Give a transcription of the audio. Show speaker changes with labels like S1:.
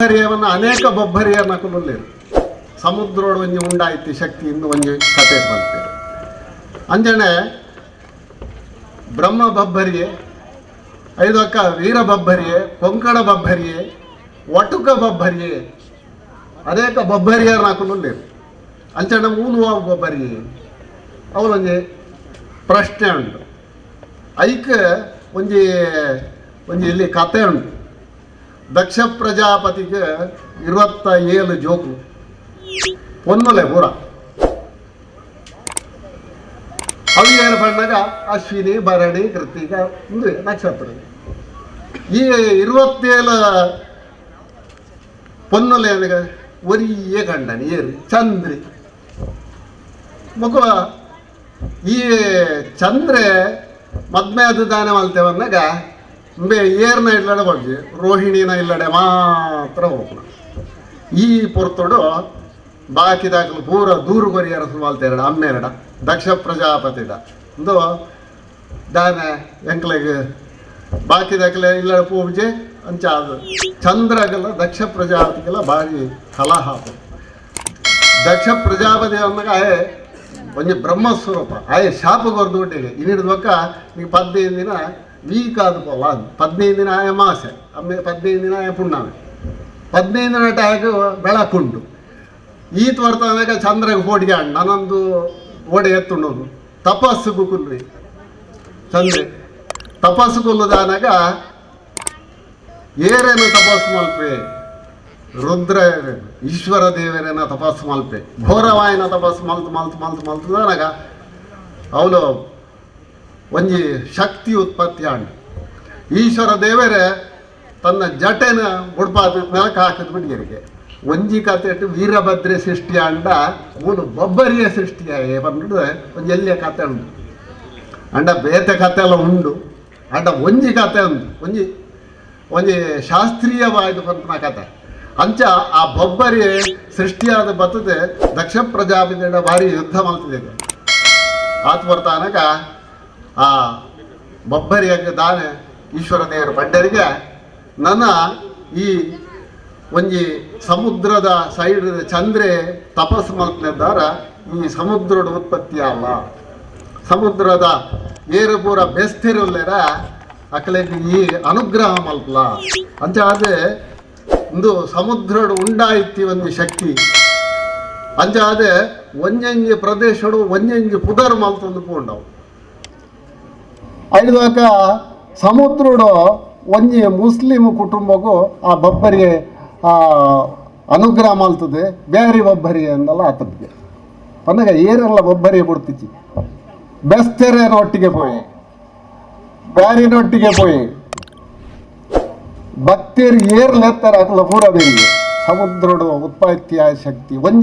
S1: ಬೊಬ್ಬರಿಯವನ್ನು ಅನೇಕ ಬೊಬ್ಬರಿಯನ್ನ ಕುಲುಲ್ಲೇರು ಸಮುದ್ರೋಡು ಒಂಜಿ ಉಂಡಾಯ್ತಿ ಶಕ್ತಿ ಇಂದು ಒಂಜಿ ಕತೆ ಬಂತೇರು ಅಂಜನೆ ಬ್ರಹ್ಮ ಬಬ್ಬರಿಯೆ ಐದೊಕ್ಕ ವೀರ ಬಬ್ಬರಿಯೆ ಕೊಂಕಣ ಬಬ್ಬರಿಯೆ ಒಟುಕ ಬಬ್ಬರಿಯೆ ಅನೇಕ ಬೊಬ್ಬರಿಯನ್ನ ಕುಲುಲ್ಲೇರು ಅಂಚನೆ ಮೂಲು ಬೊಬ್ಬರಿಯೆ ಅವರೊಂಜಿ ಪ್ರಶ್ನೆ ಉಂಟು ಐಕ್ ಒಂಜಿ ಒಂಜಿ ಇಲ್ಲಿ ಕತೆ ಉಂಟು. ದಕ್ಷ ಪ್ರಜಾಪತಿಗೆ 27 ಜೋಕು ಒಂದೊಲೆ ಪೂರ ಅವು ಏನು ಬಂದಾಗ ಅಶ್ವಿನಿ ಭರಣಿ ಕೃತಿಕ ಒಂದು ನಕ್ಷತ್ರ ಈ 27 ಪೊನ್ನೊಲೆ ಒರಿಯೇ ಕಂಡನಿ ಏರು ಚಂದ್ರಿ ಮಕ್ಕಳ ಈ ಚಂದ್ರೆ ಮದ್ಮೇದ ದಾನ ಮಾಡ್ತೇವೆ ಅಂದಾಗ ಏರ್ನ ಇಲ್ಲಡೆ ಕೊಡ್ಜಿ ರೋಹಿಣಿನ ಇಲ್ಲಡೆ ಮಾತ್ರ ಹೋಗೋಣ ಈ ಪೊರ್ತೊಡು ಬಾಕಿದಾಗಲು ಪೂರ ದೂರು ಕೊರಿಯರ ಸುಮಾಲ್ತೆರಡ ಅಮ್ಮೆರಡ ದಕ್ಷ ಪ್ರಜಾಪತಿದ ಒಂದು ದಾನ ಎಂಕ್ಲೆಗೆ ಬಾಕಿದಾಗಲೆ ಇಲ್ಲಡೆ ಪೂಜೆ ಅಂಚ ಅದು ಚಂದ್ರಗೆಲ್ಲ ದಕ್ಷ ಪ್ರಜಾಪತಿಗೆಲ್ಲ ಭಾರಿ ಕಲಹ ದಕ್ಷ ಪ್ರಜಾಪತಿ ಅಂದಾಗ ಆಯೆ ಒಂಜಿ ಬ್ರಹ್ಮಸ್ವರೂಪ ಆಯೆ ಶಾಪ ಕೊರ್ದುಬಿಟ್ಟಿಗೆ ಇನ್ನಿಡ್ದಕ್ಕ ನೀವು 15 ದಿನ ವೀಕ್ ಆದಪ್ಪಲ್ಲ ಅದು 15 ದಿನ ಆಯ ಮಾಸೆ ಆಮೇಲೆ 15 ದಿನ ಆಯ ಪುಣ್ಣಾಮೆ 15 ದಿನ ಟ್ಯಾಗ ಬೆಳಕುಂಟು ಈತ ಬರ್ತದಾಗ ಚಂದ್ರಗೆ ಹೋಡಿಗೆ ಅಣ್ಣ ನಾನೊಂದು ಓಡೆ ಎತ್ತುಂಡೋದು ತಪಸ್ಸು ಕುಲ್ರಿ ಚಂದ್ರೆ ತಪಸ್ಸು ಕುಲ್ಲದಾನಾಗ ಏರೇನು ತಪಸ್ಸು ಮಲ್ಪೆ ರುದ್ರ ಈಶ್ವರ ದೇವರೇನ ತಪಸ್ಸು ಮಲ್ಪೆ ಘೋರವಾಯನ ತಪಸ್ಸು ಮಲ್ತದಾನಾಗ ಅವಳು ಒಂಜಿ ಶಕ್ತಿ ಉತ್ಪತ್ತಿ ಆಂಡ ಈಶ್ವರ ದೇವರೇ ತನ್ನ ಜಟೆನ ಬುಡ್ಪಾದ ನೆಲಕ್ಕೆ ಹಾಕಿದ್ ಬಿಟ್ಟಿಗೆ ಒಂಜಿ ಕತೆ ವೀರಭದ್ರೆ ಸೃಷ್ಟಿ ಅಂಡ ಮೂಲು ಬೊಬ್ಬರಿಯ ಸೃಷ್ಟಿಯಾಗಿ ಬಂದ್ಬಿಟ್ಟು ಒಂಜಿ ಎಲ್ಲಿಯ ಕತೆ ಉಂಟು ಅಂಡ ಬೇತೆ ಕತೆ ಎಲ್ಲ ಉಂಡು ಅಂಡ ಒಂಜಿ ಕತೆ ಉಂಟು ಒಂಜಿ ಒಂಜಿ ಶಾಸ್ತ್ರೀಯವಾದ ಪಂತನ ಕತೆ ಅಂಚ ಆ ಬೊಬ್ಬರಿ ಸೃಷ್ಟಿಯಾದ ಬರ್ತದೆ ದಕ್ಷ ಪ್ರಜಾಪತಿಯ ಭಾರಿ ಯುದ್ಧ ಮಾಡ್ತಿದೆ ಆತ ಬರ್ತಾನಾಗ ಆ ಬೊಬ್ಬರಿಯಾಗ ದಾನೆ ಈಶ್ವರ ದೇವರ ಬಂಡರಿಗೆ ನನ್ನ ಈ ಒಂಜಿ ಸಮುದ್ರದ ಸೈಡ್ ಚಂದ್ರೆ ತಪಸ್ಸು ಮಲ್ತಿದ್ದಾರ ಈ ಸಮುದ್ರದ ಉತ್ಪತ್ತಿ ಅಲ್ಲ ಸಮುದ್ರದ ಏರು ಪೂರ ಬೆಸ್ತಿರಲ್ಲೇರ ಅಕ್ಕಲಿಗೆ ಈ ಅನುಗ್ರಹ ಮಲ್ಪಲ ಅಂಚ ಅದೇ ಒಂದು ಸಮುದ್ರಡು ಉಂಡಾಯ್ತಿ ಒಂದು ಶಕ್ತಿ ಅಂಚ ಅದೇ ಒಂಜಂಜಿ ಪ್ರದೇಶಡು ಒಂಜಂಜಿ ಪುದರ್ ಮಲ್ತೊಂದು ಪೂಂಡವು ಐದಕ ಸಮುದ್ರಡು ಒಂಜಿ ಮುಸ್ಲಿಂ ಕುಟುಂಬಕ್ಕೂ ಆ ಬೊಬ್ಬರಿಗೆ ಅನುಗ್ರಹ ಮಲ್ತದೆ ಬೇರೆ ಬೊಬ್ಬರಿಗೆ ಅಂದಲ್ಲ ಆತನಿಗೆ ಪನ್ನಗ ಏರೆಲ್ಲ ಬೊಬ್ಬರಿಗೆ ಬಿಡ್ತಿಚ್ಚಿ ಬೆಸ್ತೆರೇನೊಟ್ಟಿಗೆ ಪೋಯಿ ಬ್ಯಾರಿನೊಟ್ಟಿಗೆ ಪೋಯಿ ಭಕ್ತಿಯರು ಏರ್ಲೆತ್ತರ ಅಕಲ ಪೂರ ಬೇರಿಗೆ ಸಮುದ್ರಡು ಉತ್ಪತ್ತಿಯ ಶಕ್ತಿ ಒಂಜಿ